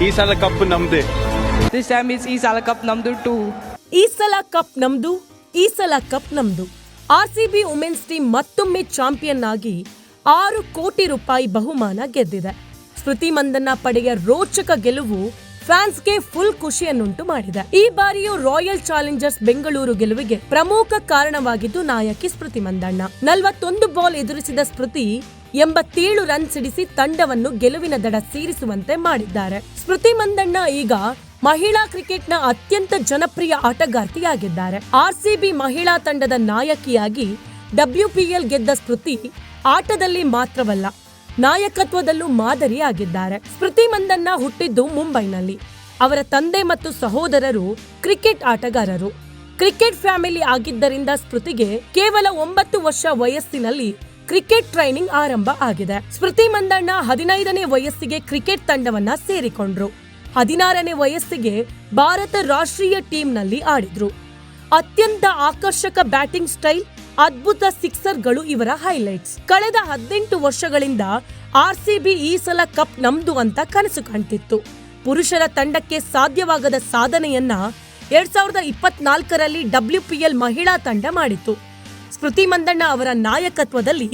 ಈ ಸಲ ಕಪ್ ನಮ್ದೆ. This time is ಈ ಸಲ ಕಪ್ ನಮ್ದು ಟೂ. ಈ ಸಲ ಕಪ್ ನಮ್ದು, ಈ ಸಲ ಕಪ್ ನಮ್ದು. ಆರ್ಸಿಬಿ ವುಮೆನ್ಸ್ ಟೀಮ್ ಮತ್ತೊಮ್ಮೆ ಚಾಂಪಿಯನ್ ಆಗಿ 6 ಕೋಟಿ ರೂಪಾಯಿ ಬಹುಮಾನ ಗೆದ್ದಿದೆ. ಸ್ಮೃತಿ ಮಂದಣ್ಣ ಪಡೆಯ ರೋಚಕ ಗೆಲುವು ಫ್ಯಾನ್ಸ್ಗೆ ಫುಲ್ ಖುಷಿಯನ್ನುಂಟು ಮಾಡಿದೆ. ಈ ಬಾರಿಯೂ ರಾಯಲ್ ಚಾಲೆಂಜರ್ಸ್ ಬೆಂಗಳೂರು ಗೆಲುವಿಗೆ ಪ್ರಮುಖ ಕಾರಣವಾಗಿದ್ದು ನಾಯಕಿ ಸ್ಮೃತಿ ಮಂದಣ್ಣ. 41 ಬಾಲ್ ಎದುರಿಸಿದ ಸ್ಮೃತಿ 87 ರನ್ ಸಿಡಿಸಿ ತಂಡವನ್ನು ಗೆಲುವಿನ ದಡ ಸೇರಿಸುವಂತೆ ಮಾಡಿದ್ದಾರೆ. ಸ್ಮೃತಿ ಮಂದಣ್ಣ ಈಗ ಮಹಿಳಾ ಕ್ರಿಕೆಟ್ನ ಅತ್ಯಂತ ಜನಪ್ರಿಯ ಆಟಗಾರ್ತಿಯಾಗಿದ್ದಾರೆ. ಆರ್ಸಿಬಿ ಮಹಿಳಾ ತಂಡದ ನಾಯಕಿಯಾಗಿ WPL ಗೆದ್ದ ಸ್ಮೃತಿ ಆಟದಲ್ಲಿ ಮಾತ್ರವಲ್ಲ, ನಾಯಕತ್ವದಲ್ಲೂ ಮಾದರಿಯಾಗಿದ್ದಾರೆ. ಸ್ಮೃತಿ ಮಂದಣ್ಣ ಹುಟ್ಟಿದ್ದು ಮುಂಬೈನಲ್ಲಿ. ಅವರ ತಂದೆ ಮತ್ತು ಸಹೋದರರು ಕ್ರಿಕೆಟ್ ಆಟಗಾರರು. ಕ್ರಿಕೆಟ್ ಫ್ಯಾಮಿಲಿ ಆಗಿದ್ದರಿಂದ ಸ್ಮೃತಿಗೆ ಕೇವಲ 9 ವರ್ಷ ವಯಸ್ಸಿನಲ್ಲಿ ಕ್ರಿಕೆಟ್ ಟ್ರೈನಿಂಗ್ ಆರಂಭ ಆಗಿದೆ. ಸ್ಮೃತಿ ಮಂದಣ್ಣ 15ನೇ ವಯಸ್ಸಿಗೆ ಕ್ರಿಕೆಟ್ ತಂಡವನ್ನ ಸೇರಿಕೊಂಡ್ರು. 16ನೇ ವಯಸ್ಸಿಗೆ ಭಾರತ ರಾಷ್ಟ್ರೀಯ ಟೀಮ್ನಲ್ಲಿ ಆಡಿದ್ರು. ಅತ್ಯಂತ ಆಕರ್ಷಕ ಬ್ಯಾಟಿಂಗ್ ಸ್ಟೈಲ್, ಅದ್ಭುತ ಸಿಕ್ಸರ್ಗಳು ಇವರ ಹೈಲೈಟ್ಸ್. ಕಳೆದ 18 ವರ್ಷಗಳಿಂದ ಆರ್ಸಿಬಿ ಈ ಸಲ ಕಪ್ ನಮ್ದು ಅಂತ ಕನಸು ಕಾಣ್ತಿತ್ತು. ಪುರುಷರ ತಂಡಕ್ಕೆ ಸಾಧ್ಯವಾಗದ ಸಾಧನೆಯನ್ನ 2024ರಲ್ಲಿ WPL ಮಹಿಳಾ ತಂಡ ಮಾಡಿತು. ಸ್ಮೃತಿ ಮಂದಣ್ಣ ಅವರ ನಾಯಕತ್ವದಲ್ಲಿ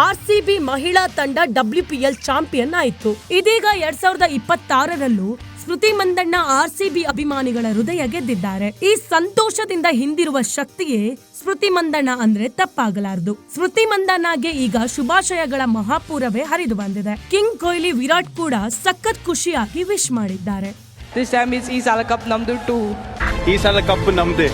ಆರ್ಸಿಬಿ ಮಹಿಳಾ ತಂಡ WPL ಚಾಂಪಿಯನ್ ಆಯಿತು. ಇದೀಗ 2026ರಲ್ಲೂ ಸ್ಮೃತಿ ಮಂದಣ್ಣ ಆರ್ಸಿಬಿ ಅಭಿಮಾನಿಗಳ ಹೃದಯ ಗೆದ್ದಿದ್ದಾರೆ. ಈ ಸಂತೋಷದಿಂದ ಹಿಂದಿರುವ ಶಕ್ತಿಯೇ ಸ್ಮೃತಿ ಮಂದಣ್ಣ ಅಂದ್ರೆ ತಪ್ಪಾಗಲಾರದು. ಸ್ಮೃತಿ ಮಂದಣ್ಣಗೆ ಈಗ ಶುಭಾಶಯಗಳ ಮಹಾಪೂರವೇ ಹರಿದು ಬಂದಿದೆ. ಕಿಂಗ್ ಕೊಹ್ಲಿ, ವಿರಾಟ್ ಕೂಡ ಸಖತ್ ಖುಷಿಯಾಗಿ ವಿಶ್ ಮಾಡಿದ್ದಾರೆ. This time is ಈ ಸಲ ಕಪ್ ನಮ್ದು ಟೂ. ಈ ಸಲ ಕಪ್ ನಮ್ದೆ.